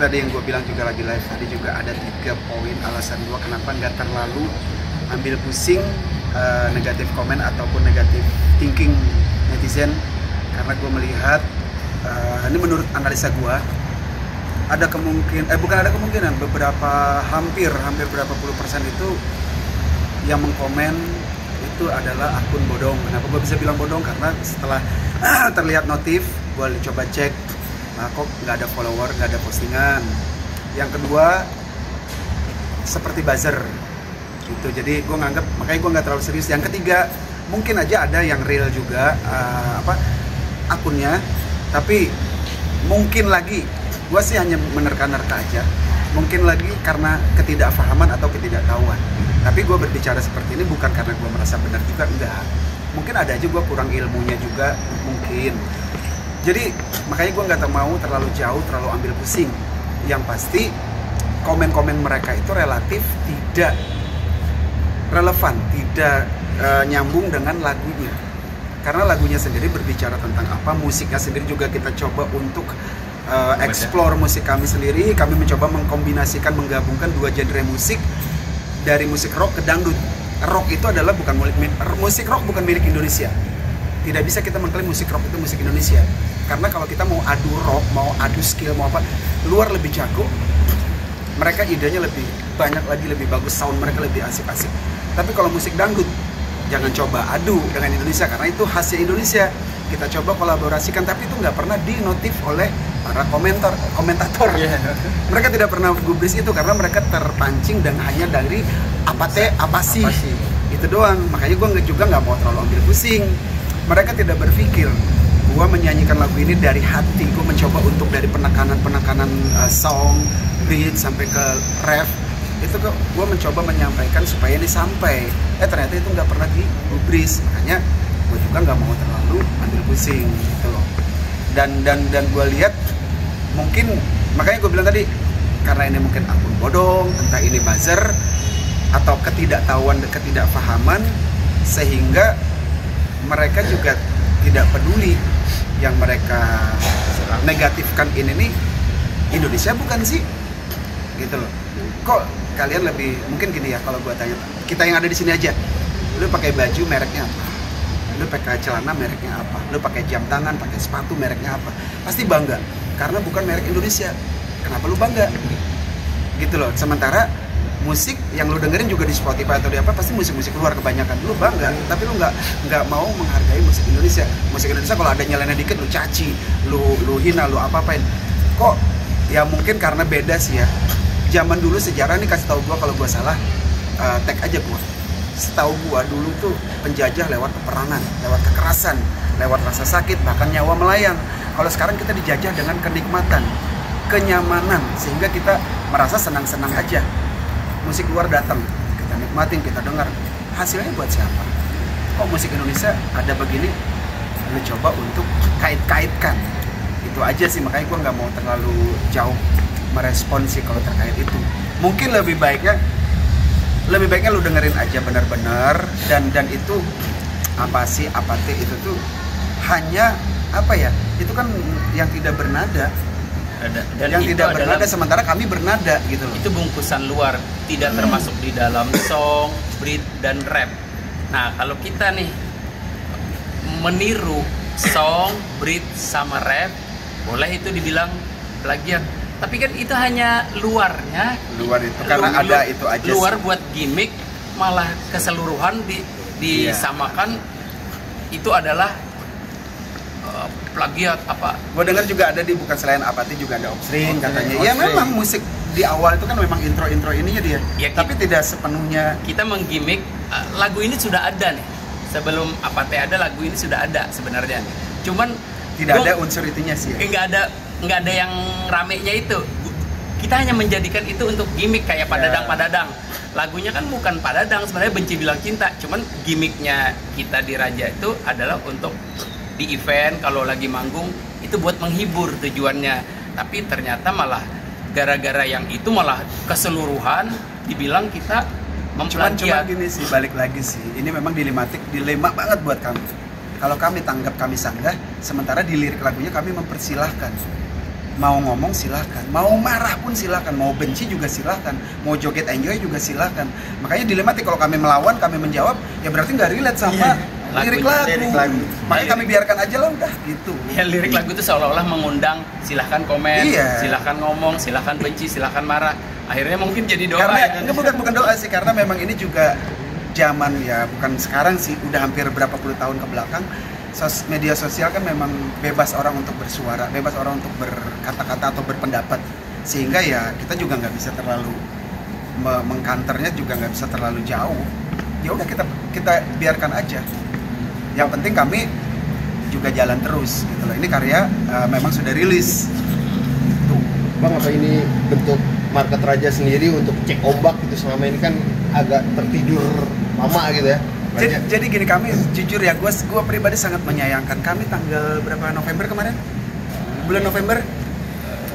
tadi yang gue bilang juga lagi live tadi juga ada 3 poin alasan gue kenapa nggak terlalu ambil pusing negatif komen ataupun negatif thinking netizen, karena gue melihat ini menurut analisa gue ada kemungkinan beberapa hampir berapa puluh persen itu yang mengkomen itu adalah akun bodong. Kenapa gue bisa bilang bodong? Karena setelah terlihat notif, gue coba cek, nah kok nggak ada follower, nggak ada postingan. Yang kedua seperti buzzer gitu, jadi gue nganggap, makanya gue nggak terlalu serius. Yang ketiga mungkin aja ada yang real juga akunnya, tapi mungkin lagi gue sih hanya menerka-nerka aja, mungkin lagi karena ketidakfahaman atau ketidaktahuan. Tapi gue berbicara seperti ini bukan karena gue merasa benar juga, enggak. Mungkin ada aja gue kurang ilmunya juga, mungkin. Jadi makanya gue nggak mau terlalu jauh, terlalu ambil pusing. Yang pasti komen-komen mereka itu relatif tidak relevan, tidak nyambung dengan lagunya. Karena lagunya sendiri berbicara tentang apa, musiknya sendiri juga kita coba untuk explore musik kami sendiri. Kami mencoba mengkombinasikan, menggabungkan 2 genre musik, dari musik rock ke dangdut. Rock itu adalah musik rock bukan milik Indonesia. Tidak bisa kita mengklaim musik rock itu musik Indonesia. Karena kalau kita mau adu rock, mau adu skill, mau apa, luar lebih jago. Mereka idenya lebih banyak lagi, lebih bagus, sound mereka lebih asik-asik. Tapi kalau musik dangdut, jangan coba adu dengan Indonesia, karena itu khasnya Indonesia. Kita coba kolaborasikan, tapi itu nggak pernah dinotif oleh para komentator. Mereka tidak pernah gubris itu, karena mereka terpancing dan hanya dari apa sih itu doang. Makanya gue juga nggak mau terlalu ambil pusing. Mereka tidak berpikir gue menyanyikan lagu ini dari hati. Gue mencoba untuk dari penekanan song, beat sampai ke ref, itu gue mencoba menyampaikan supaya ini sampai. Ternyata itu nggak pernah digubris. Makanya gue juga nggak mau terlalu ambil pusing gitu loh. Dan gue lihat mungkin, makanya gue bilang tadi, karena ini mungkin akun bodong, entah ini buzzer atau ketidaktahuan dan ketidakfahaman, sehingga mereka juga tidak peduli yang mereka negatifkan ini nih Indonesia bukan sih gitu loh. Kok kalian lebih, mungkin gini ya, kalau gue tanya kita yang ada di sini aja, lu pakai baju mereknya apa, lu pakai celana mereknya apa, lu pakai jam tangan, pakai sepatu mereknya apa, pasti bangga karena bukan merek Indonesia. Kenapa lu bangga gitu loh? Sementara musik yang lu dengerin juga di Spotify atau di apa, pasti musik-musik luar kebanyakan. Lu bangga, tapi lu nggak mau menghargai musik Indonesia. Musik Indonesia kalau ada nyeleneh dikit lu caci, lu hina, lu apa-apain. Kok ya mungkin karena beda sih ya. Zaman dulu sejarah nih, kasih tahu gua kalau gua salah, tag aja gua. Setahu gua dulu tuh penjajah lewat peperangan, lewat kekerasan, lewat rasa sakit, bahkan nyawa melayang. Kalau sekarang kita dijajah dengan kenikmatan, kenyamanan, sehingga kita merasa senang-senang aja. Musik luar datang, kita nikmatin, kita dengar. Hasilnya buat siapa? Kok musik Indonesia ada begini? Lu coba untuk kait-kaitkan. Itu aja sih, makanya gue nggak mau terlalu jauh merespon sih kalau terkait itu. Mungkin lebih baiknya lu dengerin aja benar-benar, dan itu apa itu tuh hanya apa ya? Itu kan yang tidak bernada. Dan yang tidak bernada, sementara kami bernada gitu loh. Itu bungkusan luar, tidak termasuk di dalam song, beat, dan rap. Nah, kalau kita nih meniru song, beat, sama rap, boleh itu dibilang plagiat. Tapi kan itu hanya luarnya. Luar itu karena ada itu aja. Luar sih. Buat gimmick, malah keseluruhan disamakan. Itu adalah plagiat apa? Gue dengar juga ada di bukan selain Apati juga ada Opstring katanya. Ya memang musik di awal itu kan memang intro ininya dia. Ya, tapi tidak sepenuhnya. Kita menggimmick lagu ini sudah ada nih. Sebelum Apati ada, lagu ini sudah ada sebenarnya. Cuman tidak ada unsur itunya sih. Ya. Nggak ada yang ramenya itu. Kita hanya menjadikan itu untuk gimmick kayak Padadang. Lagunya kan bukan Padadang, sebenarnya Benci Bilang Cinta. Cuman gimmicknya kita di Raja itu adalah untuk di event kalau lagi manggung itu buat menghibur tujuannya. Tapi ternyata malah gara-gara yang itu malah keseluruhan dibilang kita memplagiat. Cuma gini sih, balik lagi sih, ini memang dilema banget buat kami. Kalau kami tanggap, kami sanggah, sementara di lirik lagunya kami mempersilahkan. mau ngomong silahkan, mau marah pun silahkan, mau benci juga silahkan, mau joget enjoy juga silahkan. Makanya dilematik kalau kami melawan, kami menjawab, ya berarti nggak relate sama lirik lagu. Makanya kami biarkan aja lah udah gitu. Ya lirik lagu itu seolah-olah mengundang silahkan komen, silahkan ngomong, silahkan benci, silahkan marah. Akhirnya mungkin jadi doa. Karena bukan doa sih, karena memang ini juga zaman ya, bukan sekarang sih, udah hampir berapa puluh tahun ke belakang. Media sosial kan memang bebas orang untuk bersuara, bebas orang untuk berkata-kata atau berpendapat, sehingga ya kita juga nggak bisa terlalu mengkanternya, juga nggak bisa terlalu jauh. Ya udah kita biarkan aja. Yang penting kami juga jalan terus gitu loh. Ini karya memang sudah rilis. Tuh, Bang, apa ini bentuk market Raja sendiri untuk cek ombak gitu? Selama ini kan agak tertidur lama gitu ya. Jadi gini, kami jujur ya, gue pribadi sangat menyayangkan. Kami tanggal berapa November kemarin? Bulan November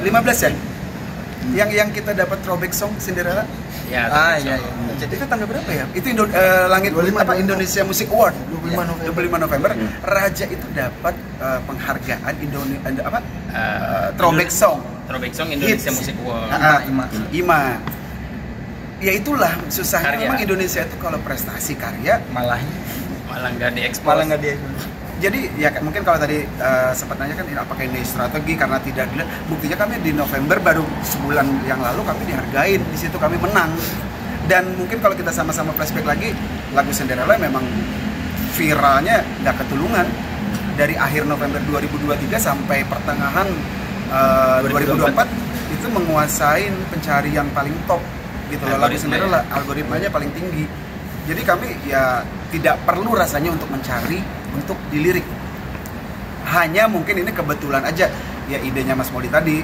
15 ya? Yang kita dapat throwback song Cinderella. Ya, iya. Jadi itu tanggal berapa ya? Itu Langit 25, Indonesia Music Award 25 November. Raja itu dapat penghargaan throwback song. Throwback song Indonesia Music Award. IMA. Ya itulah susahnya karya. Memang Indonesia itu kalau prestasi karya malah nggak diekspos. Jadi ya mungkin kalau tadi sempat nanya kan apakah ini strategi karena tidak dilihat. Buktinya kami di November baru sebulan yang lalu kami dihargain, di situ kami menang. Dan mungkin kalau kita sama-sama flashback lagi, lagu Cinderella memang viralnya nggak ketulungan dari akhir November 2023 sampai pertengahan 2024 itu menguasain pencarian paling top gitu loh. Lagu Cinderella algoritmanya paling tinggi. Jadi kami ya tidak perlu rasanya untuk mencari untuk dilirik. Hanya mungkin ini kebetulan aja ya idenya Mas Moli tadi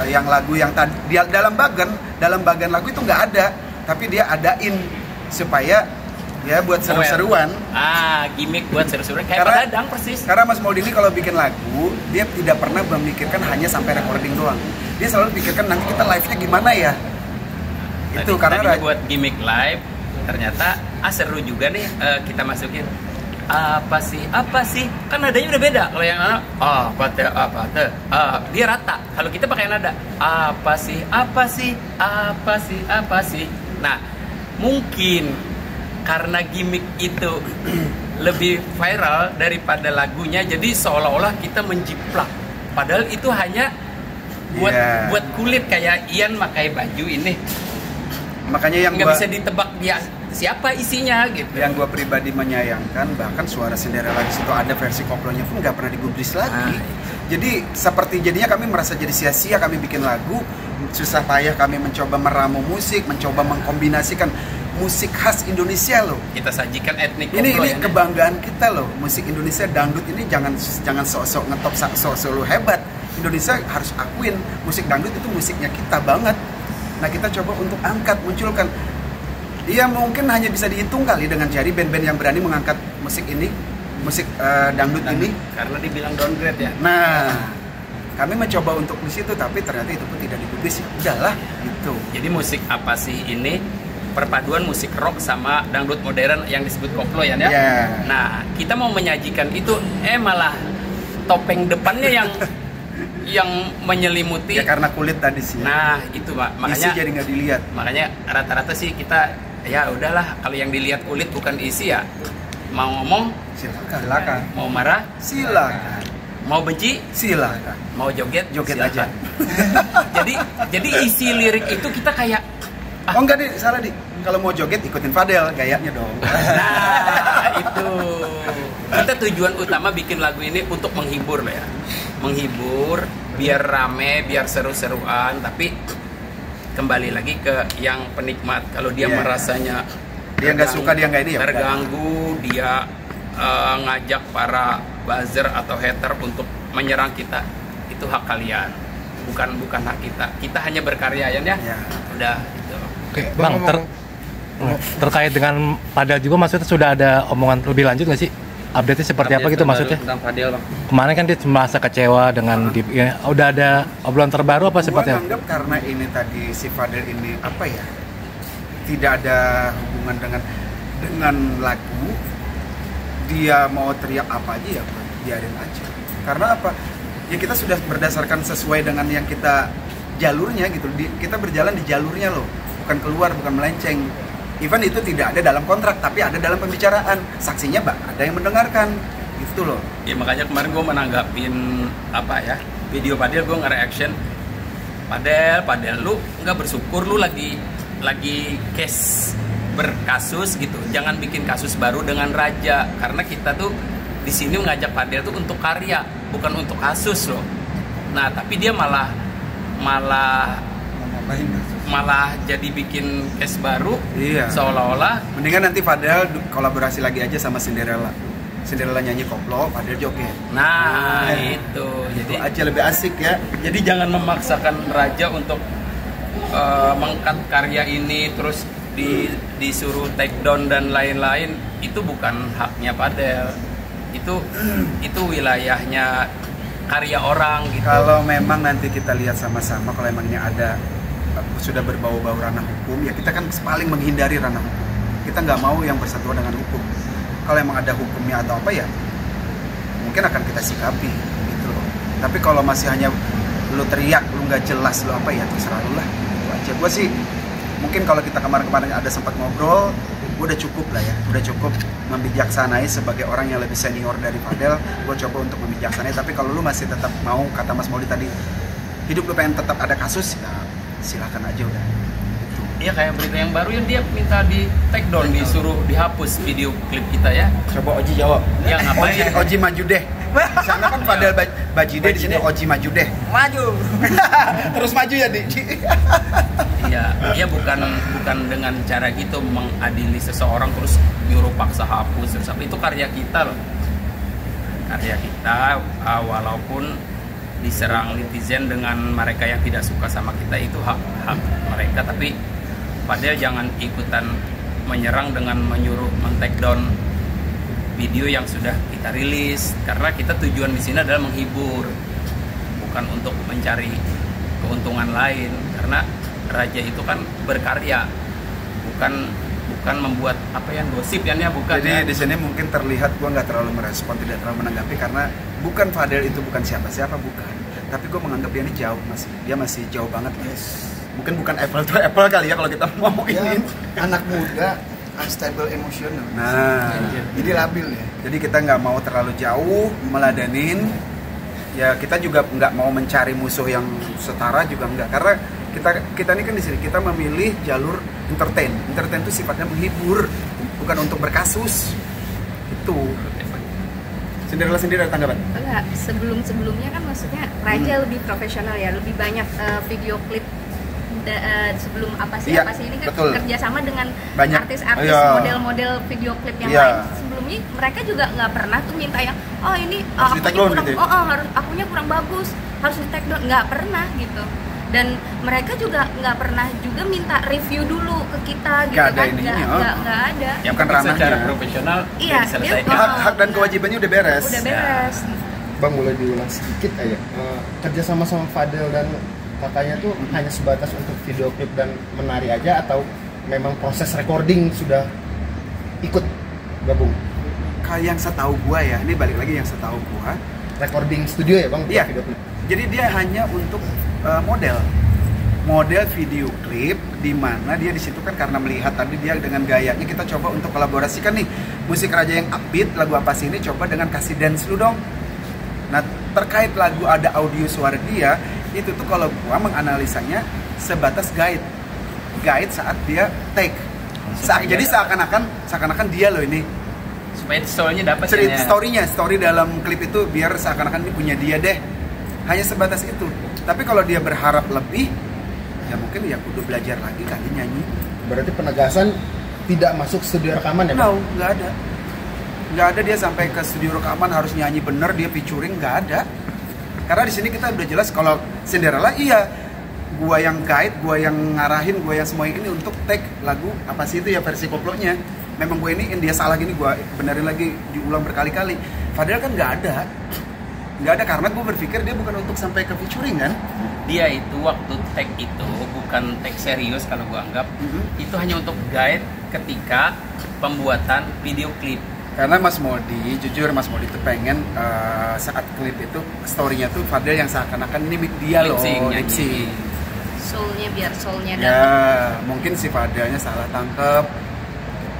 yang lagu yang tadi dalam bagan lagu itu nggak ada, tapi dia adain supaya ya buat seru-seruan. Gimmick buat seru-seruan kayak Padadang persis. Karena Mas Moli ini kalau bikin lagu dia tidak pernah memikirkan hanya sampai recording doang. Dia selalu pikirkan nanti kita live-nya gimana ya. Itu karena buat gimmick live ternyata seru juga nih kita masukin apa sih kan nadanya udah beda. Kalau yang dia rata. Kalau kita pakai nada apa sih. Nah mungkin karena gimmick itu lebih viral daripada lagunya, jadi seolah-olah kita menjiplak, padahal itu hanya buat kulit. Kayak Ian pakai baju ini, makanya yang nggak bisa ditebak dia siapa isinya gitu. Yang gue pribadi menyayangkan, bahkan suara Cinderella di situ ada versi koplonya pun nggak pernah digubris lagi. Jadi seperti jadinya kami merasa jadi sia-sia kami bikin lagu, susah payah kami mencoba meramu musik, mencoba mengkombinasikan musik khas Indonesia loh. Kita sajikan etnik koplo. Ini kebanggaan kita loh, musik Indonesia dangdut ini jangan sok-sok ngetop sok-sok lu hebat. Indonesia harus akuin musik dangdut itu musiknya kita banget. Nah kita coba untuk angkat, munculkan. Iya mungkin hanya bisa dihitung kali dengan jari band-band yang berani mengangkat musik ini, musik dangdut ini. Karena dibilang downgrade ya. Nah, kami mencoba untuk di situ, tapi ternyata itu pun tidak digubris. Ya udahlah, gitu. Jadi musik apa sih ini? Perpaduan musik rock sama dangdut modern yang disebut koplo ya. Yeah. Nah, kita mau menyajikan itu, malah topeng depannya yang menyelimuti. Ya karena kulit tadi sih. Nah, itu Pak. Makanya isi jadi nggak dilihat. Makanya rata-rata sih kita ya udahlah, kalau yang dilihat kulit bukan isi ya. Mau ngomong silakan. Mau marah silakan. Mau benci silakan. Mau joget aja. jadi isi lirik itu kita kayak oh enggak nih, salah di. Kalau mau joget ikutin Fadel gayanya dong. Nah, itu. Kita tujuan utama bikin lagu ini untuk menghibur lah ya. Menghibur, biar rame, biar seru-seruan, tapi kembali lagi ke yang penikmat. Kalau dia merasanya dia nggak suka, dia nggak ini ya terganggu, dia ngajak para buzzer atau hater untuk menyerang kita, itu hak kalian, bukan hak kita. Kita hanya berkarya ya. Udah gitu. Oke, Bang, terkait dengan Fadel juga maksudnya sudah ada omongan lebih lanjut nggak sih? Update-nya seperti apa gitu maksudnya? Tentang Fadel, Bang. Kemarin kan dia merasa kecewa dengan udah ada obrolan terbaru apa seperti? Gua anggap karena ini tadi si Fadel ini apa ya? Tidak ada hubungan dengan lagu. Dia mau teriak apa aja ya biarin aja. Karena apa? ya kita sudah berdasarkan sesuai dengan yang kita jalurnya gitu. Kita berjalan di jalurnya loh, bukan keluar, bukan melenceng. Even itu tidak ada dalam kontrak, tapi ada dalam pembicaraan. Saksinya ada yang mendengarkan, gitu loh. Ya makanya kemarin gue menanggapin video Padel, gue nge-reaction Padel lu nggak bersyukur lu lagi case berkasus gitu. Jangan bikin kasus baru dengan Raja, karena kita tuh di sini mengajak Padel tuh untuk karya, bukan untuk kasus loh. Nah tapi dia malah jadi bikin case baru. Iya. Seolah-olah mendingan nanti Padel kolaborasi lagi aja sama Cinderella nyanyi koplo, Padel joget. Nah itu Jadi aja lebih asik ya. Jadi jangan memaksakan Raja untuk mengkat karya ini terus disuruh take down dan lain-lain. Itu bukan haknya Padel. Itu wilayahnya karya orang gitu. Kalau memang nanti kita lihat sama-sama, kalau emangnya ada sudah berbau-bau ranah hukum, ya kita kan paling menghindari ranah hukum. Kita nggak mau yang bersatuan dengan hukum. Kalau emang ada hukumnya atau apa ya, mungkin akan kita sikapi gitu loh. Tapi kalau masih hanya lu teriak, lu nggak jelas lu apa, ya terserah lu lah. Itu aja. Gue sih mungkin kalau kita kemarin ada sempat ngobrol, gue udah cukup lah ya, udah cukup membijaksanai sebagai orang yang lebih senior dari Padel. Gue coba untuk membijaksanai. Tapi kalau lu masih tetap mau, kata Mas Maudi tadi, hidup lu pengen tetap ada kasus, ya silakan aja udah. Iya kayak berita yang baru yang dia minta di take down, disuruh dihapus video klip kita ya. Coba Oji jawab. Ya ngapain? Oji maju deh. Di sana kan Padel Bajide, di sini Oji maju deh. Maju. Terus maju ya, Di. Iya bukan dengan cara gitu mengadili seseorang terus nyuruh paksa hapus terus apa. Itu karya kita loh. Karya kita, walaupun diserang netizen dengan mereka yang tidak suka sama kita, itu hak mereka, tapi Padel jangan ikutan menyerang dengan menyuruh men-take down video yang sudah kita rilis, karena kita tujuan di sini adalah menghibur, bukan untuk mencari keuntungan lain. Karena Raja itu kan berkarya, bukan membuat apa yang gosip ya, bukan. Jadi di sini mungkin terlihat gue nggak terlalu merespon, tidak terlalu menanggapi, karena bukan Padel itu bukan siapa-siapa, bukan. Tapi gue menganggap dia ini jauh, dia masih jauh banget. Mungkin bukan apple to apple kali ya kalau kita mau ini. Anak muda, unstable emosional. Nah, jadi labil ya. Jadi kita nggak mau terlalu jauh meladanin. Ya kita juga nggak mau mencari musuh yang setara juga nggak, karena kita ini kan di sini kita memilih jalur entertain itu sifatnya menghibur, bukan untuk berkasus. Itu Cinderella sendiri ada tanggapan? Enggak, sebelumnya kan maksudnya Raja lebih profesional ya, lebih banyak video klip sebelum apa sih ini kan betul. Kerjasama dengan Banyak. artis-artis, model-model video klip yang lain. Sebelumnya mereka juga nggak pernah tuh minta yang ini akunya kurang bagus, harus di take down, nggak pernah gitu. Dan mereka juga nggak pernah juga minta review dulu ke kita gitu, nggak kan, nggak ada. Yang bukan secara profesional diselesaikan. Hak dan kewajibannya udah beres. Udah beres. Bang, boleh diulang sedikit aja. Kerja sama Fadel dan kakaknya tuh hanya sebatas untuk video klip dan menari aja, atau memang proses recording sudah ikut gabung? Kayak yang setahu gua ya, ini balik lagi yang setahu gua. Recording studio ya Bang? Iya. Video klip. Jadi dia hanya untuk model video klip, di mana dia di situ kan karena melihat tadi dia dengan gayanya, kita coba untuk kolaborasikan nih musik Raja yang upbeat, lagu apa sih ini, coba dengan kasih dance lu dong. Nah terkait lagu ada audio suara dia, itu tuh kalau gua menganalisanya sebatas guide saat dia take. Jadi seakan-akan dia loh ini, supaya story-nya dapat story dalam klip itu biar seakan-akan ini punya dia deh. Hanya sebatas itu. Tapi kalau dia berharap lebih, ya mungkin ya kudu belajar lagi kali nyanyi. Berarti penegasan tidak masuk studio rekaman ya Bang? No, nggak ada dia sampai ke studio rekaman harus nyanyi bener, dia featuring, nggak ada. Karena di sini kita udah jelas kalau Cinderella gua yang guide, gua yang ngarahin, gua yang semua ini untuk take lagu apa sih itu ya versi koplonya. Memang gua ini dia salah gini, gua benerin lagi, diulang berkali-kali. Padahal kan nggak ada, karena gue berpikir dia bukan untuk sampai ke featuring kan. Dia itu waktu take itu bukan take serius kalau gue anggap. Itu hanya untuk guide ketika pembuatan video klip. Karena Mas Modi, jujur Mas Modi tuh pengen saat klip itu story-nya tuh Fadel yang seakan-akan ini dia loh, lip sync. Soulnya biar soulnya Ya, dapat. mungkin si Fadelnya salah tangkep.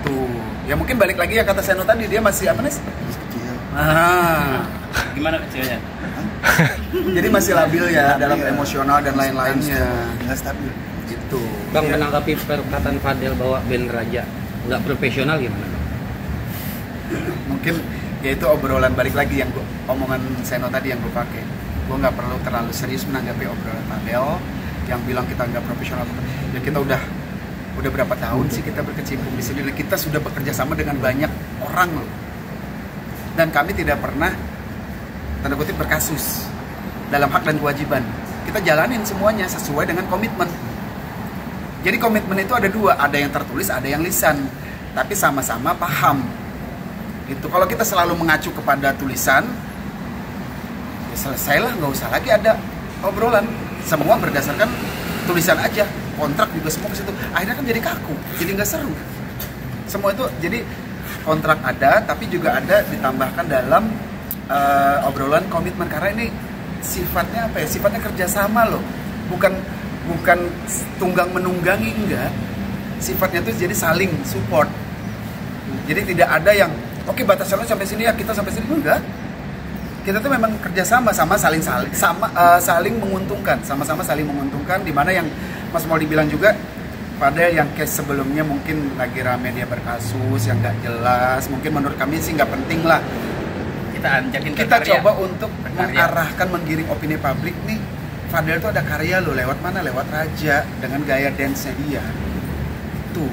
Tuh, ya mungkin balik lagi ya kata Seno tadi, dia masih apa nih? Kecil. Gimana kecilnya? Jadi masih labil ya dalam emosional dan lain-lainnya. Nggak stabil. Gitu. Bang, Ya. menanggapi perkataan Fadel bahwa band Raja nggak profesional gimana? Mungkin ya itu obrolan balik lagi yang omongan Seno tadi yang gue pakai. Gue nggak perlu terlalu serius menanggapi obrolan Fadel yang bilang kita nggak profesional. Ya kita udah berapa tahun sih kita berkecimpung di sini dan kita sudah bekerja sama dengan banyak orang loh. Dan kami tidak pernah tanda kutip berkasus dalam hak dan kewajiban. Kita jalanin semuanya sesuai dengan komitmen. Jadi komitmen itu ada dua, ada yang tertulis, ada yang lisan, tapi sama-sama paham. Gitu. Kalau kita selalu mengacu kepada tulisan, ya selesailah, nggak usah lagi ada obrolan. Semua berdasarkan tulisan aja, kontrak juga semua ke situ. Akhirnya kan jadi kaku, jadi nggak seru. Semua itu jadi kontrak ada, tapi juga ada ditambahkan dalam obrolan komitmen karena ini sifatnya apa ya? Sifatnya kerjasama loh, bukan tunggang menunggangi, enggak. Sifatnya tuh jadi saling support. Jadi tidak ada yang oke, batasannya sampai sini ya, kita sampai sini, enggak. Kita tuh memang kerjasama, saling menguntungkan, sama-sama saling menguntungkan. Di mana yang Mas Modi bilang juga, pada yang case sebelumnya mungkin lagi rame dia berkasus yang nggak jelas, mungkin menurut kami sih nggak penting lah. Kita coba untuk mengarahkan, menggiring opini publik nih. Fadel tuh ada karya loh, lewat mana? Lewat Raja dengan gaya dance-nya dia. Tuh.